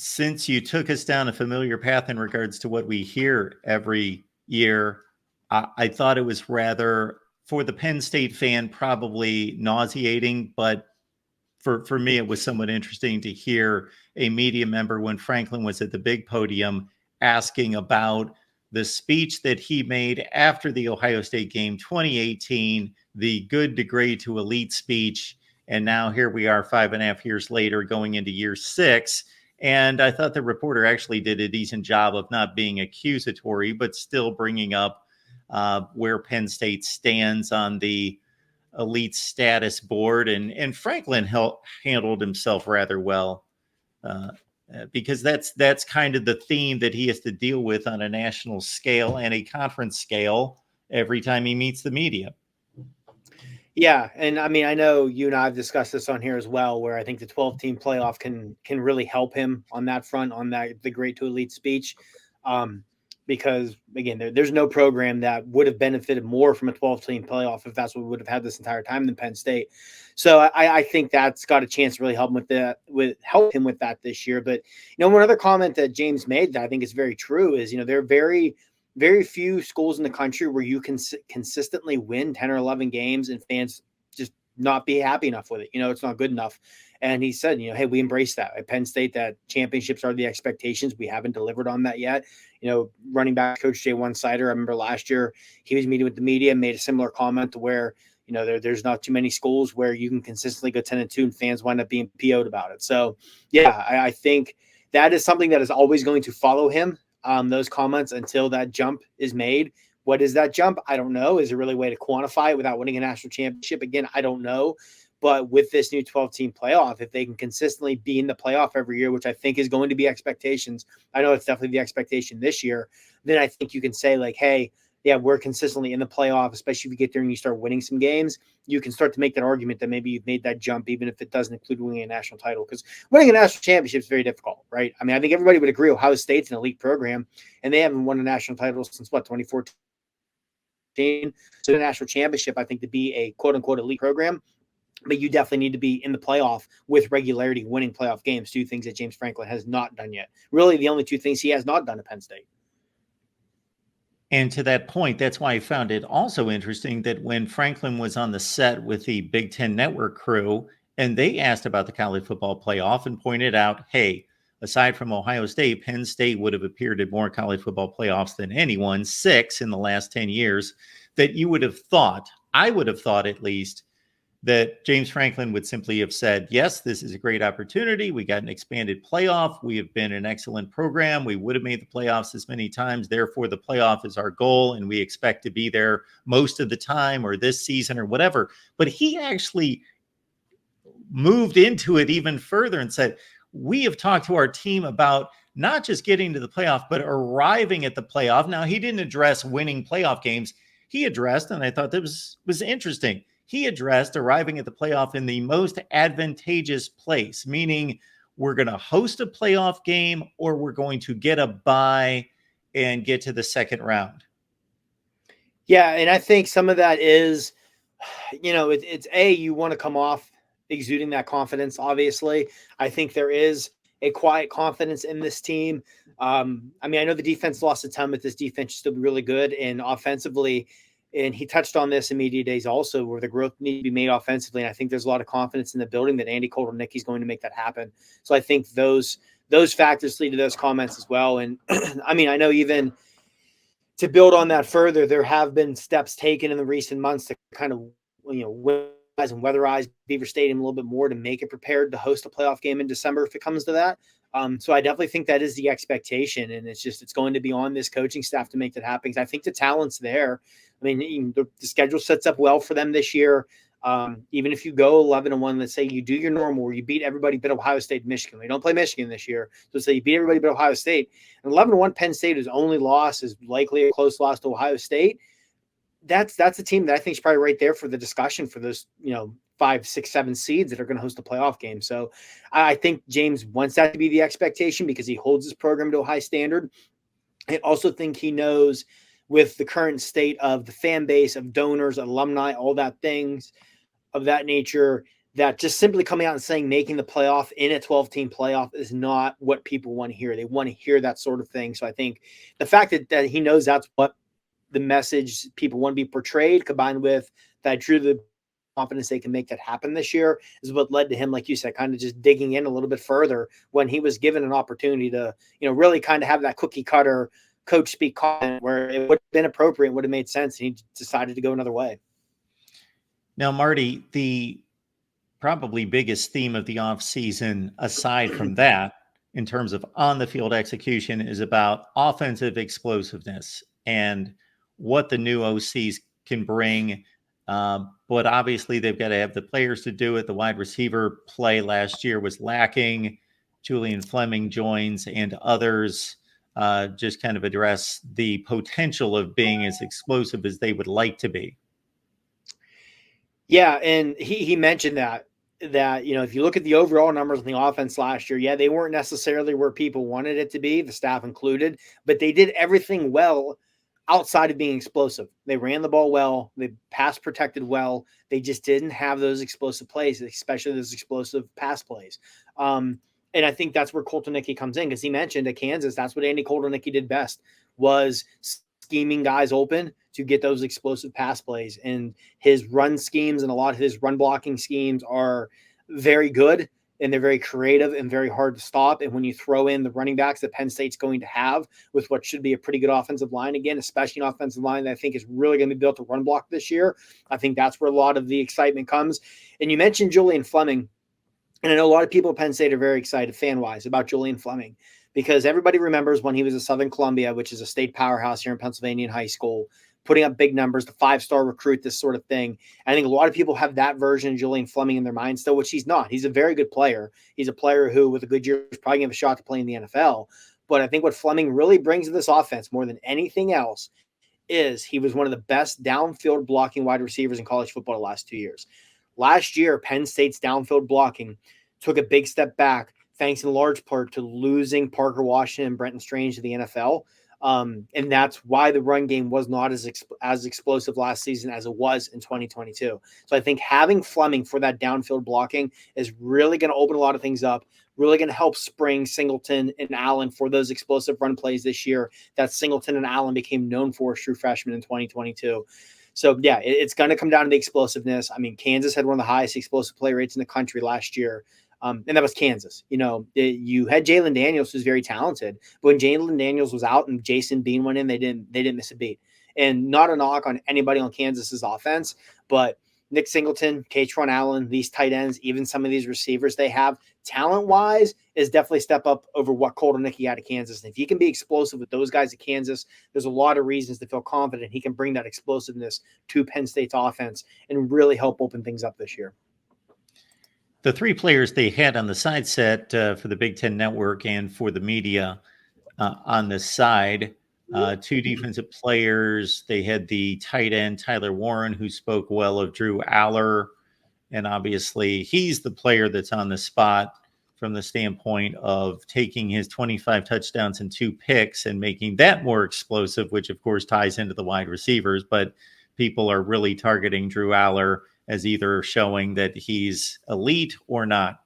since you took us down a familiar path in regards to what we hear every year, I thought it was rather, for the Penn State fan, probably nauseating, but for me, it was somewhat interesting to hear a media member when Franklin was at the big podium asking about the speech that he made after the Ohio State game 2018, the good to great to elite speech. And now here we are 5.5 years later going into year 6. And I thought the reporter actually did a decent job of not being accusatory, but still bringing up where Penn State stands on the elite status board. And Franklin handled himself rather well uh, because that's kind of the theme that he has to deal with on a national scale and a conference scale every time he meets the media. Yeah, and I mean, I know you and I have discussed this on here as well, where I think the 12-team playoff can really help him on that front, on that the great to elite speech, because again, there's no program that would have benefited more from a 12-team playoff if that's what we would have had this entire time than Penn State. So I think that's got a chance to really help him with that this year. But one other comment that James made that I think is very true is there are very few schools in the country where you can consistently win 10 or 11 games and fans just not be happy enough with it. It's not good enough. And he said, hey, we embrace that. At Penn State, that championships are the expectations. We haven't delivered on that yet. Running back coach Jay One-Sider, I remember last year he was meeting with the media and made a similar comment to where, there's not too many schools where you can consistently go 10-2 and fans wind up being PO'd about it. So, yeah, I think that is something that is always going to follow him. Those comments until that jump is made. What is that jump? I don't know. Is there really a way to quantify it without winning a national championship? Again, I don't know. But with this new 12-team playoff, if they can consistently be in the playoff every year, which I think is going to be expectations, I know it's definitely the expectation this year, then I think you can say like, hey, yeah, we're consistently in the playoff, especially if you get there and you start winning some games. You can start to make that argument that maybe you've made that jump, even if it doesn't include winning a national title. Because winning a national championship is very difficult, right? I mean, I think everybody would agree Ohio State's an elite program, and they haven't won a national title since, 2014. So the national championship, I think, to be a quote-unquote elite program, but you definitely need to be in the playoff with regularity, winning playoff games, two things that James Franklin has not done yet. Really, the only two things he has not done at Penn State. And to that point, that's why I found it also interesting that when Franklin was on the set with the Big Ten Network crew, and they asked about the college football playoff and pointed out, hey, aside from Ohio State, Penn State would have appeared at more college football playoffs than anyone, 6 in the last 10 years, that you would have thought, I would have thought at least, that James Franklin would simply have said, yes, this is a great opportunity. We got an expanded playoff. We have been an excellent program. We would have made the playoffs as many times. Therefore, the playoff is our goal, and we expect to be there most of the time or this season or whatever. But he actually moved into it even further and said, we have talked to our team about not just getting to the playoff, but arriving at the playoff. Now, he didn't address winning playoff games. He addressed, and I thought that was interesting, he addressed arriving at the playoff in the most advantageous place, meaning we're going to host a playoff game or we're going to get a bye and get to the second round. Yeah, and I think some of that is, it's you want to come off exuding that confidence, obviously. I think there is a quiet confidence in this team. I mean, I know the defense lost a ton, but this defense is still really good. And offensively, and he touched on this in media days also, where the growth needs to be made offensively. And I think there's a lot of confidence in the building that Andy Kotelnicki is going to make that happen. So I think those factors lead to those comments as well. And I mean, I know even to build on that further, there have been steps taken in the recent months to kind of, and weatherize Beaver Stadium a little bit more to make it prepared to host a playoff game in December if it comes to that. So I definitely think that is the expectation, and it's going to be on this coaching staff to make that happen. I think the talent's there. I mean, the schedule sets up well for them this year. Even if you go 11-1, let's say you do your normal where you beat everybody but Ohio State, Michigan. We don't play Michigan this year. So say you beat everybody but Ohio State. And 11-1 Penn State, whose only loss is likely a close loss to Ohio State. That's a team that I think is probably right there for the discussion for those, 5, 6, 7 seeds that are going to host a playoff game. So I think James wants that to be the expectation because he holds his program to a high standard. I also think he knows with the current state of the fan base, of donors, alumni, all that things of that nature, that just simply coming out and saying making the playoff in a 12-team playoff is not what people want to hear. They want to hear that sort of thing. So I think the fact that he knows that's what the message people want to be portrayed, combined with that drew the confidence they can make that happen this year, is what led to him, like you said, kind of just digging in a little bit further when he was given an opportunity to, really kind of have that cookie cutter coach speak comment where it would have been appropriate, would have made sense, and he decided to go another way. Now, Marty, the probably biggest theme of the offseason, aside from that, in terms of on the field execution, is about offensive explosiveness and what the new OCs can bring. But obviously, they've got to have the players to do it. The wide receiver play last year was lacking. Julian Fleming joins, and others just kind of address the potential of being as explosive as they would like to be. Yeah, and he mentioned that if you look at the overall numbers on the offense last year, yeah, they weren't necessarily where people wanted it to be, the staff included, but they did everything well outside of being explosive. They ran the ball well, they pass protected well. They just didn't have those explosive plays, especially those explosive pass plays. And I think that's where Koltonicki comes in, because he mentioned at Kansas, that's what Andy Koltonicki did best, was scheming guys open to get those explosive pass plays. And his run schemes and a lot of his run blocking schemes are very good, and they're very creative and very hard to stop. And when you throw in the running backs that Penn State's going to have with what should be a pretty good offensive line, again, especially an offensive line that I think is really going to be built to run block this year, I think that's where a lot of the excitement comes. And you mentioned Julian Fleming. And I know a lot of people at Penn State are very excited, fan-wise, about Julian Fleming, because everybody remembers when he was at Southern Columbia, which is a state powerhouse here in Pennsylvania in high school, putting up big numbers, the 5-star recruit, this sort of thing. And I think a lot of people have that version of Julian Fleming in their mind still, which he's not. He's a very good player. He's a player who, with a good year, is probably going to have a shot to play in the NFL. But I think what Fleming really brings to this offense more than anything else is he was one of the best downfield blocking wide receivers in college football the last 2 years. Last year, Penn State's downfield blocking took a big step back, thanks in large part to losing Parker Washington and Brenton Strange to the NFL. And that's why the run game was not as explosive last season as it was in 2022. So I think having Fleming for that downfield blocking is really going to open a lot of things up, really going to help spring Singleton and Allen for those explosive run plays this year that Singleton and Allen became known for as true freshmen in 2022. So, yeah, it's going to come down to the explosiveness. I mean, Kansas had one of the highest explosive play rates in the country last year. And that was Kansas. You had Jalen Daniels, who's very talented, but when Jalen Daniels was out and Jason Bean went in, they didn't miss a beat. And not a knock on anybody on Kansas's offense, but Nick Singleton, Katron Allen, these tight ends, even some of these receivers they have, talent-wise, is definitely a step up over what Koltonicki had at Kansas. And if he can be explosive with those guys at Kansas, there's a lot of reasons to feel confident he can bring that explosiveness to Penn State's offense and really help open things up this year. The three players they had on the side set for the Big Ten Network and for the media on the side, two defensive players. They had the tight end, Tyler Warren, who spoke well of Drew Aller. And obviously, he's the player that's on the spot from the standpoint of taking his 25 touchdowns and 2 picks and making that more explosive, which, of course, ties into the wide receivers. But people are really targeting Drew Aller as either showing that he's elite or not.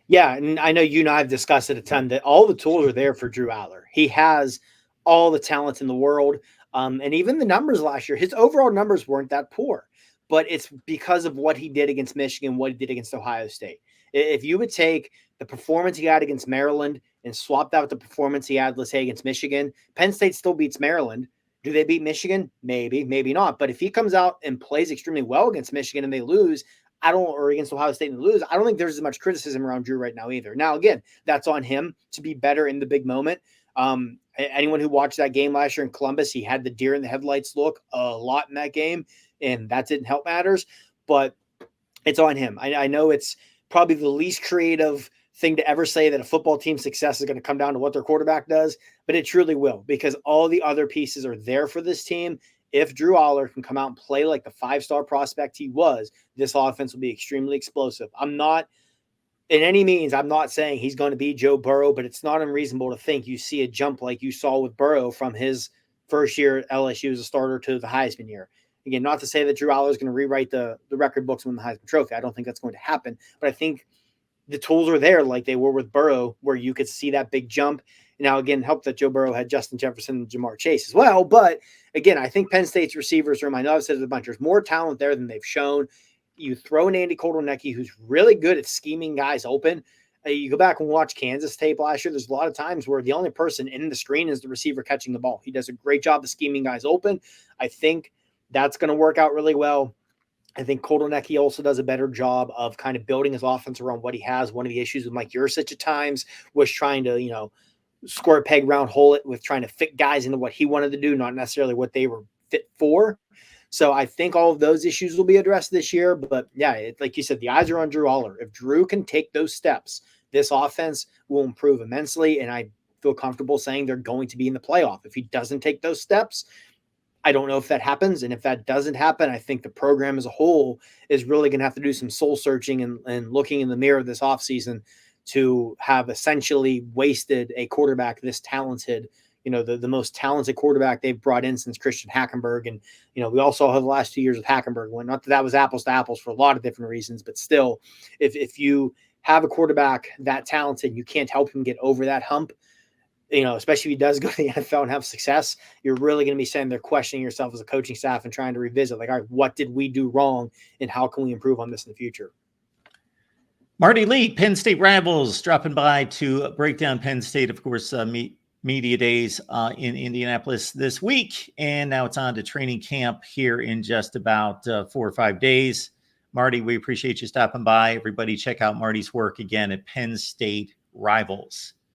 Yeah, and I know you and I have discussed it a ton that all the tools are there for Drew Aller. He has all the talent in the world. And even the numbers last year, his overall numbers weren't that poor, but it's because of what he did against Michigan, what he did against Ohio State. If you would take the performance he had against Maryland and swap that with the performance he had, let's say, against Michigan, Penn State still beats Maryland. Do they beat Michigan? Maybe, maybe not. But if he comes out and plays extremely well against Michigan and they lose, or against Ohio State and lose, I don't think there's as much criticism around Drew right now either. Now, again, that's on him to be better in the big moment. Anyone who watched that game last year in Columbus, he had the deer in the headlights look a lot in that game, and that didn't help matters. But it's on him. I know it's probably the least creative thing to ever say that a football team's success is going to come down to what their quarterback does, but it truly will, because all the other pieces are there for this team. If Drew Aller can come out and play like the 5-star prospect he was, this offense will be extremely explosive. I'm not saying he's going to be Joe Burrow, but it's not unreasonable to think you see a jump like you saw with Burrow from his first year at LSU as a starter to the Heisman year. Again, not to say that Drew Aller is going to rewrite the record books and win the Heisman Trophy. I don't think that's going to happen. But I think the tools are there like they were with Burrow, where you could see that big jump. Now, again, helped that Joe Burrow had Justin Jefferson and Jamar Chase as well. But again, I think Penn State's receivers room, I know I've said it a bunch, there's more talent there than they've shown. You throw in Andy Kotelnicki, who's really good at scheming guys open. You go back and watch Kansas tape last year. There's a lot of times where the only person in the screen is the receiver catching the ball. He does a great job of scheming guys open. I think that's going to work out really well. I think Kotelnicki also does a better job of kind of building his offense around what he has. One of the issues with Mike Yurcich at times was trying to, square peg round hole it with trying to fit guys into what he wanted to do, not necessarily what they were fit for. So I think all of those issues will be addressed this year. But yeah, like you said, the eyes are on Drew Aller. If Drew can take those steps, this offense will improve immensely. And I feel comfortable saying they're going to be in the playoff. If he doesn't take those steps, I don't know if that happens. And if that doesn't happen, I think the program as a whole is really going to have to do some soul searching and looking in the mirror this offseason to have essentially wasted a quarterback this talented, the most talented quarterback they've brought in since Christian Hackenberg. And, we also have the last 2 years of Hackenberg. Not that was apples to apples for a lot of different reasons, but still, if you have a quarterback that talented, you can't help him get over that hump, especially if he does go to the NFL and have success, you're really going to be sitting there questioning yourself as a coaching staff and trying to revisit, like, all right, what did we do wrong and how can we improve on this in the future? Marty Lee, Penn State Rivals, dropping by to break down Penn State, of course, media days in Indianapolis this week. And now it's on to training camp here in just about 4 or 5 days. Marty, we appreciate you stopping by. Everybody check out Marty's work again at Penn State Rivals.